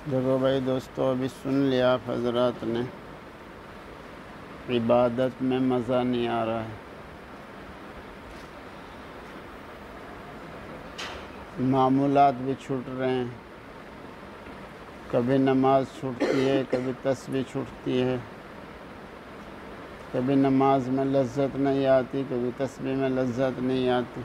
देखो भाई दोस्तों, अभी सुन लिया आप हजरात ने, इबादत में मज़ा नहीं आ रहा है। मामूलात भी छूट रहे हैं। कभी नमाज छूटती है, कभी तस्बीह छूटती है, कभी नमाज में लज्जत नहीं आती, कभी तस्बीह में लज्जत नहीं आती।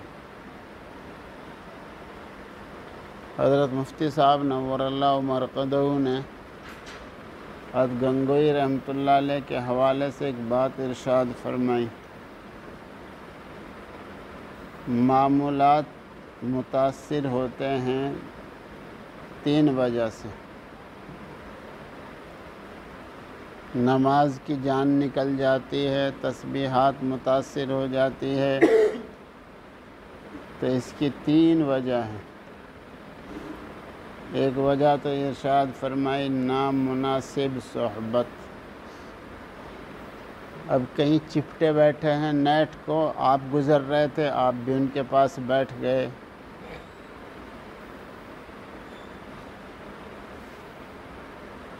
हज़रत मुफ्ती साहब नव्वरल्लाहु मरक़दहू ने हज़रत गंगोई रहमतुल्लाह अलैह के हवाले से एक बात इरशाद फरमाई। मामूलात मुतासिर होते हैं 3 वजह से। नमाज की जान निकल जाती है, तस्बीहात मुतासिर हो जाती है, तो इसकी 3 वजह हैं। एक वजह तो इरशाद फरमाई नामुनासिब सोहबत। अब कहीं चिपटे बैठे हैं नेट को, आप गुज़र रहे थे, आप भी उनके पास बैठ गए।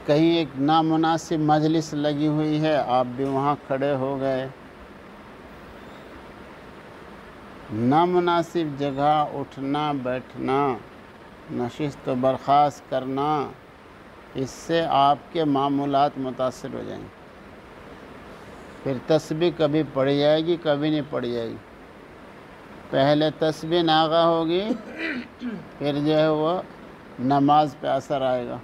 कहीं एक नामुनासिब मजलिस लगी हुई है, आप भी वहाँ खड़े हो गए। नामुनासिब जगह उठना बैठना, नशिस्त बर्खास्त करना, इससे आपके मामूलात मुतासिर हो जाएंगे। फिर तस्बीह कभी पढ़ जाएगी, कभी नहीं पढ़ जाएगी। पहले तस्बीह नागा होगी, फिर जो है वो नमाज पे असर आएगा।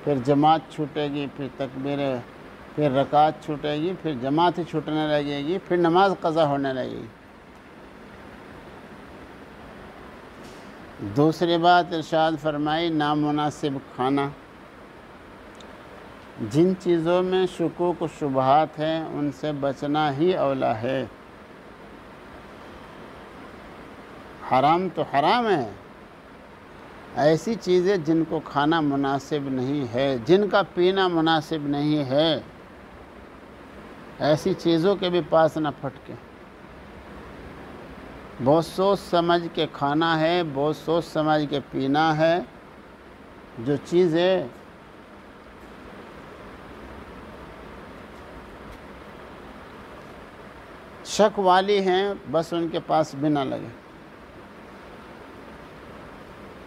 फिर जमात छूटेगी, फिर तकबीर, फिर रकात छूटेगी, फिर जमात ही छूटने लगेगी, फिर नमाज क़ज़ा होने लगेगी। दूसरी बात इरशाद फरमाई नामुनासिब खाना। जिन चीज़ों में शुकूक शुबहात हैं उनसे बचना ही औला है। हराम तो हराम है, ऐसी चीज़ें जिनको खाना मुनासिब नहीं है, जिनका पीना मुनासिब नहीं है, ऐसी चीज़ों के भी पास न फटके। बहुत सोच समझ के खाना है, बहुत सोच समझ के पीना है। जो चीज़ें शक वाली हैं, बस उनके पास भी ना लगे।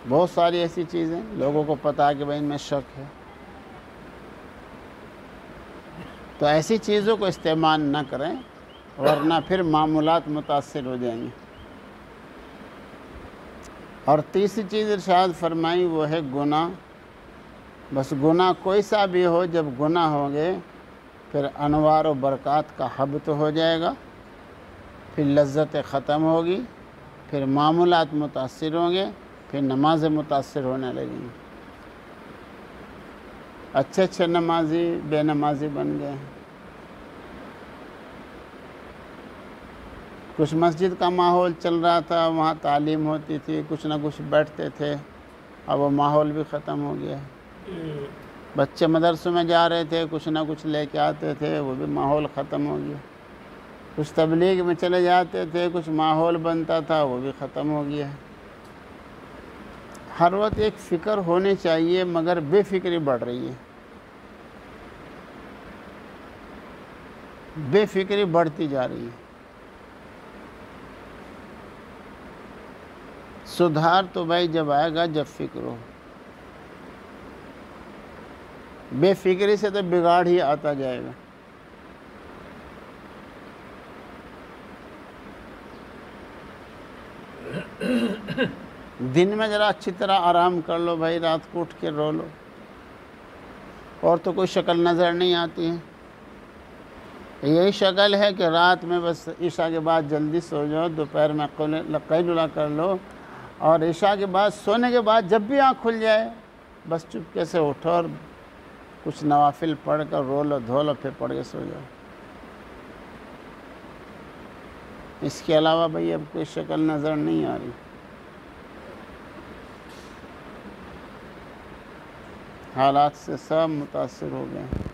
बहुत सारी ऐसी चीज़ें लोगों को पता है कि भाई इनमें शक है, तो ऐसी चीज़ों को इस्तेमाल ना करें, वरना फिर मामूलात मुतासिर हो जाएंगे। और तीसरी चीज़ इरशाद फरमाई वो है गुनाह। बस गुनाह कोई सा भी हो, जब गुनाह होंगे फिर अनवार व बरक़ात का हब तो हो जाएगा, फिर लज्जत ख़त्म होगी, फिर मामूलात मुतासिर होंगे, फिर नमाज़ मुतासिर होने लगेंगी। अच्छे अच्छे नमाजी बेनमाजी बन गए हैं। कुछ मस्जिद का माहौल चल रहा था, वहाँ तालीम होती थी, कुछ ना कुछ बैठते थे, अब वो माहौल भी ख़त्म हो गया है। बच्चे मदरसों में जा रहे थे, कुछ ना कुछ लेके आते थे, वो भी माहौल ख़त्म हो गया। कुछ तबलीग में चले जाते थे, कुछ माहौल बनता था, वो भी ख़त्म हो गया है। हर वक्त एक फ़िक्र होनी चाहिए, मगर बेफिक्री बढ़ रही है, बेफिक्री बढ़ती जा रही है। सुधार तो भाई जब आएगा जब फिक्र हो। बेफिक्री से तो बिगाड़ ही आता जाएगा। दिन में ज़रा अच्छी तरह आराम कर लो भाई, रात को उठ के रो लो, और तो कोई शक्ल नज़र नहीं आती है। यही शक्ल है कि रात में बस ईशा के बाद जल्दी सो जाओ, दोपहर में कैलुला कर लो, और ईशा के बाद सोने के बाद जब भी आँख खुल जाए बस चुपके से उठो और कुछ नवाफिल पढ़ कर रो लो, धो लो, फिर पढ़ के सो जाओ। इसके अलावा भाई अब कोई शक्ल नज़र नहीं आ रही। हालात से सब मुतासिर हो गए हैं।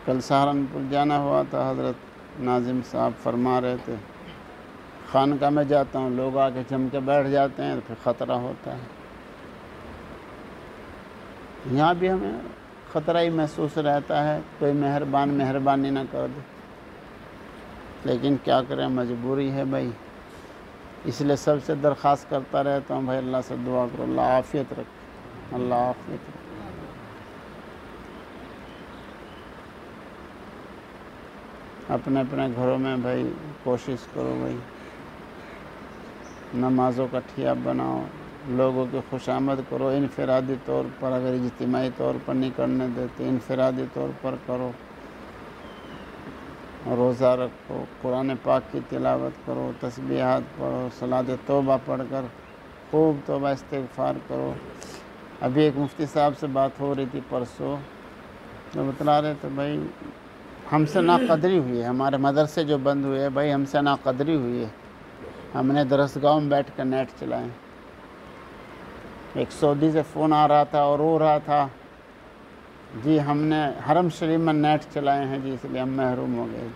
कल सहारनपुर जाना हुआ था, हज़रत नाजिम साहब फरमा रहे थे, खानका में जाता हूँ, लोग आके जम के बैठ जाते हैं तो फिर ख़तरा होता है। यहाँ भी हमें ख़तरा ही महसूस रहता है, कोई मेहरबानी ना कर दे, लेकिन क्या करें, मजबूरी है भाई। इसलिए सबसे दरख्वास्त करता रहता हूँ भाई, अल्लाह से दुआ करो, अल्लाह आफ़ियत रखे, अल्लाह आफ़ियत रखे। अपने अपने घरों में भाई कोशिश करो भाई, नमाज़ों का ठिया बनाओ, लोगों की खुशामद करो, इनफरादी तौर पर, अगर इज्तिमाई तौर पर नहीं करने देते इनफरादी तौर पर करो, रोज़ा रखो, कुरान पाक की तिलावत करो, तस्बीहात पढ़ो, सलात तौबा पढ़कर खूब तौबा इस्तिग़फ़ार करो। अभी एक मुफ्ती साहब से बात हो रही थी परसों, तो बतला रहे थे भाई हमसे नाक़दरी हुई है, हमारे मदरसे जो बंद हुए भाई हमसे नाक़दरी हुई है। हमने दरसगाह में बैठ कर नेट चलाए, एक सऊदी से फ़ोन आ रहा था और रो रहा था जी हमने हरम शरीफ में नेट चलाए हैं जी, इसलिए हम महरूम हो गए।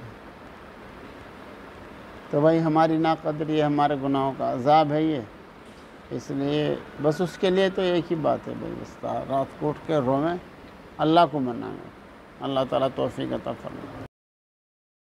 तो भाई हमारी नाक़दरी है, हमारे गुनाहों का अज़ाब है ये। इसलिए बस उसके लिए तो एक ही बात है भाई, बस रात को उठ के रोवें, अल्लाह को मनाएं, अल्लाह ताला तौफ़ीक़ अता फरमाए।